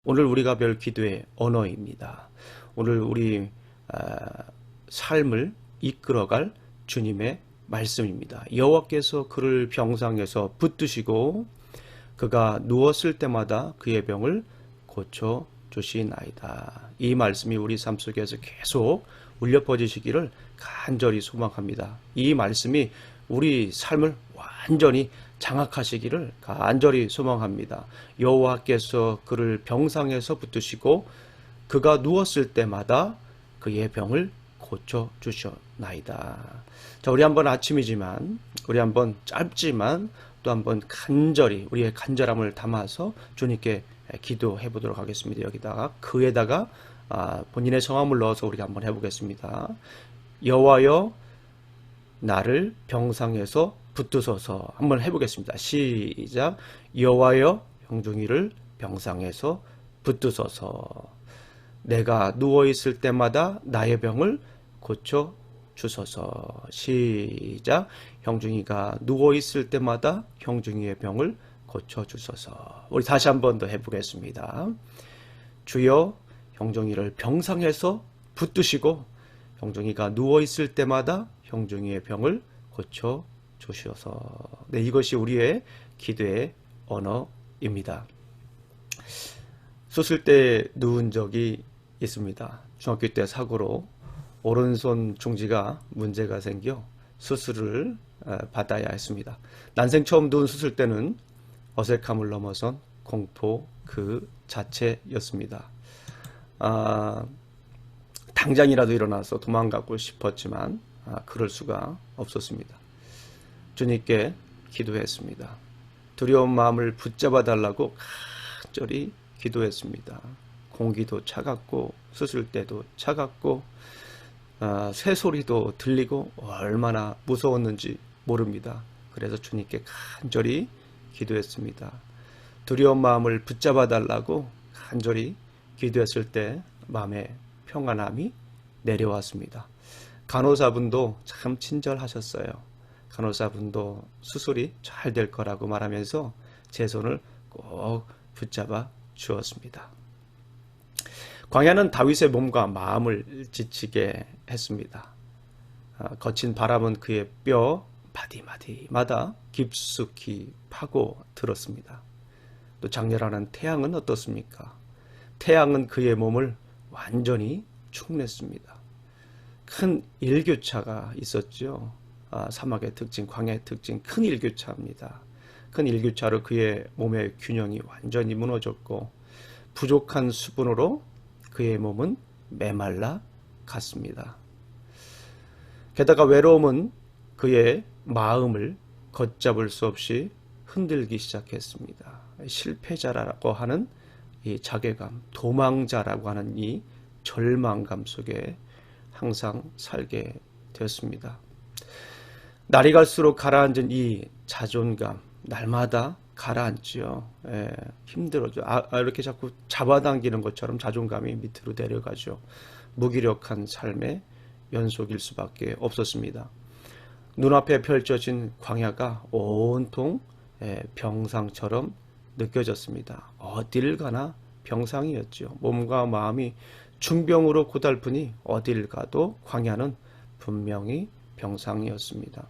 오늘 우리가 별 기도의 언어입니다. 오늘 우리 삶을 이끌어갈 주님의 말씀입니다. 여호와께서 그를 병상에서 붙드시고 그가 누웠을 때마다 그의 병을 고쳐 주시나이다. 이 말씀이 우리 삶 속에서 계속 울려 퍼지시기를 간절히 소망합니다. 이 말씀이 우리 삶을 완전히 장악하시기를 간절히 소망합니다. 여호와께서 그를 병상에서 붙드시고 그가 누웠을 때마다 그의 병을 고쳐 주셨나이다. 자, 우리 한번 아침이지만 우리 한번 짧지만 또 한번 간절히 우리의 간절함을 담아서 주님께 기도해 보도록 하겠습니다. 여기다가 그에다가 본인의 성함을 넣어서 우리가 한번 해보겠습니다. 여호와여 나를 병상에서 붙드소서. 한번 해보겠습니다. 시작. 여호와여 형중이를 병상에서 붙드소서. 내가 누워있을 때마다 나의 병을 고쳐 주소서. 시작. 형중이가 누워있을 때마다 형중이의 병을 고쳐 주소서. 우리 다시 한번 더 해보겠습니다. 주여 형중이를 병상에서 붙드시고 형중이가 누워있을 때마다 형중이의 병을 고쳐 주셔서. 네, 이것이 우리의 기도의 언어입니다. 수술대에 누운 적이 있습니다. 중학교 때 사고로 오른손 중지가 문제가 생겨 수술을 받아야 했습니다. 난생 처음 누운 수술대는 어색함을 넘어선 공포 그 자체였습니다. 당장이라도 일어나서 도망가고 싶었지만 그럴 수가 없었습니다. 주님께 기도했습니다. 두려운 마음을 붙잡아 달라고 간절히 기도했습니다. 공기도 차갑고 수술대도 차갑고 새소리도 들리고 얼마나 무서웠는지 모릅니다. 그래서 주님께 간절히 기도했습니다. 두려운 마음을 붙잡아 달라고 간절히 기도했을 때 마음에 평안함이 내려왔습니다. 간호사분도 참 친절하셨어요. 간호사분도 수술이 잘 될 거라고 말하면서 제 손을 꼭 붙잡아 주었습니다. 광야는 다윗의 몸과 마음을 지치게 했습니다. 거친 바람은 그의 뼈 마디마디마다 깊숙이 파고 들었습니다. 또 장렬하는 태양은 어떻습니까? 태양은 그의 몸을 완전히 축냈습니다. 큰 일교차가 있었죠. 사막의 특징, 광야의 특징, 큰 일교차입니다. 큰 일교차로 그의 몸의 균형이 완전히 무너졌고 부족한 수분으로 그의 몸은 메말라 갔습니다. 게다가 외로움은 그의 마음을 걷잡을 수 없이 흔들기 시작했습니다. 실패자라고 하는 이 자괴감, 도망자라고 하는 이 절망감 속에 항상 살게 되었습니다. 날이 갈수록 가라앉은 이 자존감, 날마다 가라앉지요. 힘들어져. 이렇게 자꾸 잡아당기는 것처럼 자존감이 밑으로 내려가죠. 무기력한 삶의 연속일 수밖에 없었습니다. 눈앞에 펼쳐진 광야가 온통 병상처럼 느껴졌습니다. 어딜 가나 병상이었죠. 몸과 마음이 중병으로 고달프니 어딜 가도 광야는 분명히 병상이었습니다.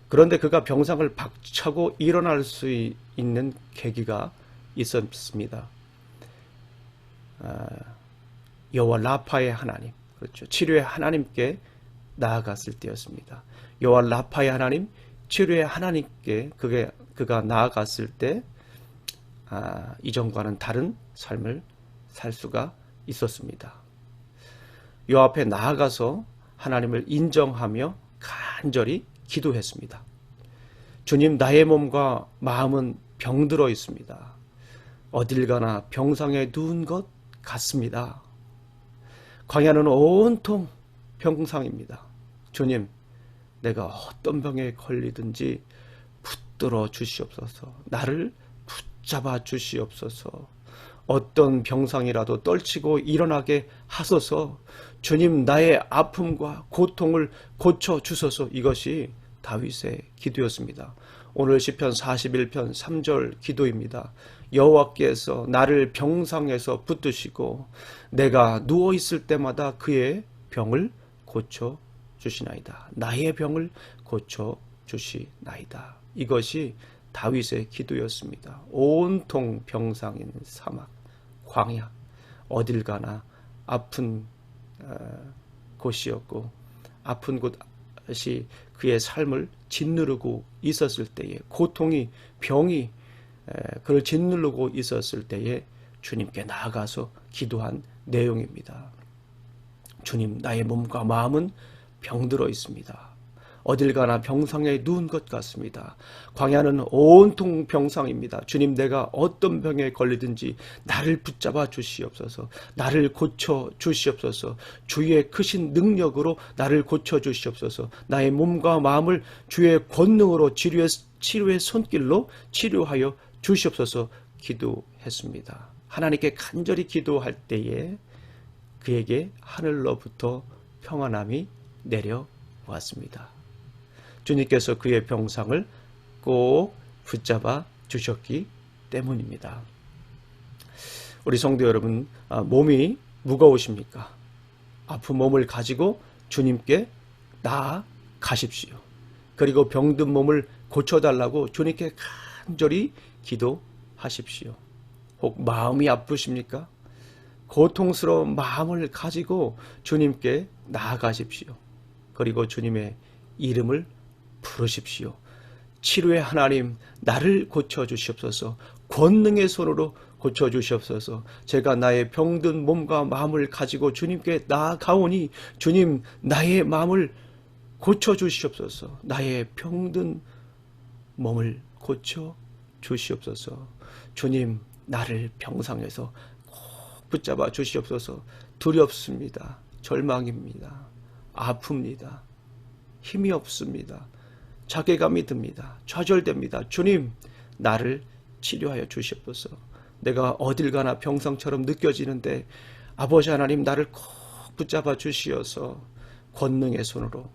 그런데 그가 병상을 박차고 일어날 수 있는 계기가 있었습니다. 여호와 라파의 하나님, 그렇죠. 치료의 하나님께 나아갔을 때였습니다. 여호와 라파의 하나님, 치료의 하나님께 그가 나아갔을 때 이전과는 다른 삶을 살 수가 있었습니다. 요 앞에 나아가서 하나님을 인정하며 간절히 기도했습니다. 주님, 나의 몸과 마음은 병들어 있습니다. 어딜 가나 병상에 누운 것 같습니다. 광야는 온통 병상입니다. 주님, 내가 어떤 병에 걸리든지 붙들어 주시옵소서. 나를 붙잡아 주시옵소서. 어떤 병상이라도 떨치고 일어나게 하소서. 주님, 나의 아픔과 고통을 고쳐 주소서. 이것이 다윗의 기도였습니다. 오늘 시편 41편 3절 기도입니다. 여호와께서 나를 병상에서 붙드시고 내가 누워 있을 때마다 그의 병을 고쳐 주시나이다. 나의 병을 고쳐 주시나이다. 이것이 다윗의 기도였습니다. 온통 병상인 사막, 광야, 어딜 가나 아픈 곳이었고, 아픈 곳이 그의 삶을 짓누르고 있었을 때에, 고통이, 병이 그를 짓누르고 있었을 때에 주님께 나아가서 기도한 내용입니다. 주님, 나의 몸과 마음은 병들어 있습니다. 어딜 가나 병상에 누운 것 같습니다. 광야는 온통 병상입니다. 주님, 내가 어떤 병에 걸리든지 나를 붙잡아 주시옵소서. 나를 고쳐 주시옵소서. 주의 크신 능력으로 나를 고쳐 주시옵소서. 나의 몸과 마음을 주의 권능으로 치료의 손길로 치료하여 주시옵소서 기도했습니다. 하나님께 간절히 기도할 때에 그에게 하늘로부터 평안함이 내려왔습니다. 주님께서 그의 병상을 꼭 붙잡아 주셨기 때문입니다. 우리 성도 여러분, 몸이 무거우십니까? 아픈 몸을 가지고 주님께 나아가십시오. 그리고 병든 몸을 고쳐달라고 주님께 간절히 기도하십시오. 혹 마음이 아프십니까? 고통스러운 마음을 가지고 주님께 나아가십시오. 그리고 주님의 이름을 부르십시오. 치료의 하나님, 나를 고쳐주시옵소서. 권능의 손으로 고쳐주시옵소서. 제가 나의 병든 몸과 마음을 가지고 주님께 나아가오니 주님, 나의 마음을 고쳐주시옵소서. 나의 병든 몸을 고쳐주시옵소서. 주님, 나를 병상에서 꼭 붙잡아 주시옵소서. 두렵습니다. 절망입니다. 아픕니다. 힘이 없습니다. 자괴감이 듭니다. 좌절됩니다. 주님, 나를 치료하여 주시옵소서. 내가 어딜 가나 병상처럼 느껴지는데 아버지 하나님, 나를 꼭 붙잡아 주시어서 권능의 손으로,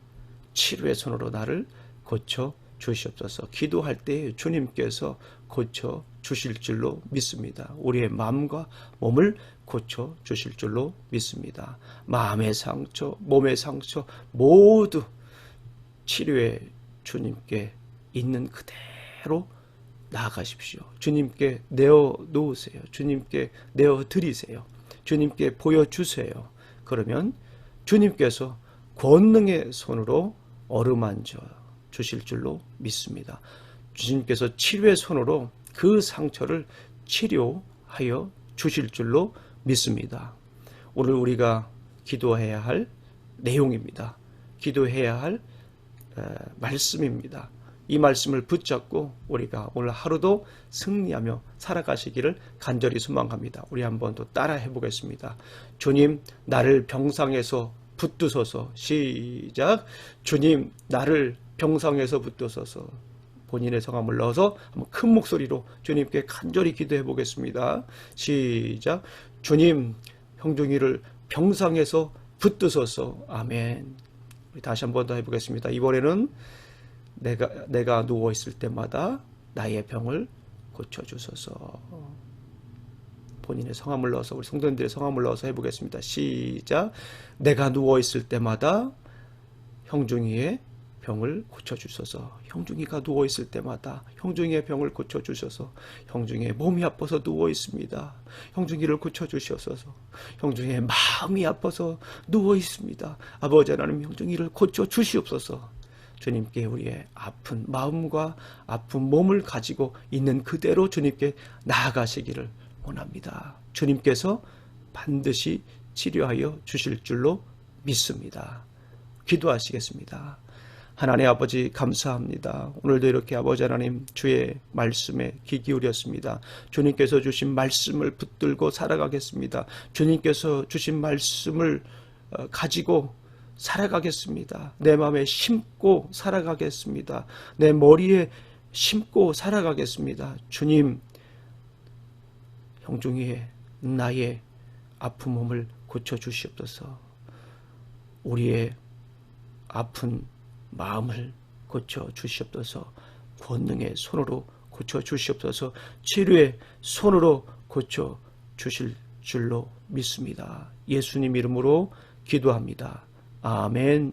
치료의 손으로 나를 고쳐 주시옵소서. 기도할 때 주님께서 고쳐 주실 줄로 믿습니다. 우리의 마음과 몸을 고쳐 주실 줄로 믿습니다. 마음의 상처, 몸의 상처 모두 치료의 주님께 있는 그대로 나아가십시오. 주님께 내어놓으세요. 주님께 내어드리세요. 주님께 보여주세요. 그러면 주님께서 권능의 손으로 어루만져 주실 줄로 믿습니다. 주님께서 치료의 손으로 그 상처를 치료하여 주실 줄로 믿습니다. 오늘 우리가 기도해야 할 내용입니다. 기도해야 할 말씀입니다. 이 말씀을 붙잡고 우리가 오늘 하루도 승리하며 살아가시기를 간절히 소망합니다. 우리 한번 또 따라 해보겠습니다. 주님, 나를 병상에서 붙드소서. 시작. 주님, 나를 병상에서 붙드소서. 본인의 성함을 넣어서 한번 큰 목소리로 주님께 간절히 기도해 보겠습니다. 시작. 주님, 형중이를 병상에서 붙드소서. 아멘. 우리 다시 한번 더 해보겠습니다. 이번에는 내가 누워 있을 때마다 나의 병을 고쳐주소서. 본인의 성함을 넣어서, 우리 성도님들의 성함을 넣어서 해보겠습니다. 시작. 내가 누워 있을 때마다 형중이의 병을 고쳐주소서. 형중이가 누워있을 때마다 형중이의 병을 고쳐주셔서, 형중이의 몸이 아파서 누워있습니다. 형중이를 고쳐주셔서, 형중이의 마음이 아파서 누워있습니다. 아버지 하나님, 형중이를 고쳐주시옵소서. 주님께 우리의 아픈 마음과 아픈 몸을 가지고 있는 그대로 주님께 나아가시기를 원합니다. 주님께서 반드시 치료하여 주실 줄로 믿습니다. 기도하시겠습니다. 하나님 아버지, 감사합니다. 오늘도 이렇게 아버지 하나님 주의 말씀에 귀 기울였습니다. 주님께서 주신 말씀을 붙들고 살아가겠습니다. 주님께서 주신 말씀을 가지고 살아가겠습니다. 내 마음에 심고 살아가겠습니다. 내 머리에 심고 살아가겠습니다. 주님, 형중이의 나의 아픈 몸을 고쳐주시옵소서. 우리의 아픈 마음을 고쳐 주시옵소서. 권능의 손으로 고쳐 주시옵소서. 치료의 손으로 고쳐 주실 줄로 믿습니다. 예수님 이름으로 기도합니다. 아멘.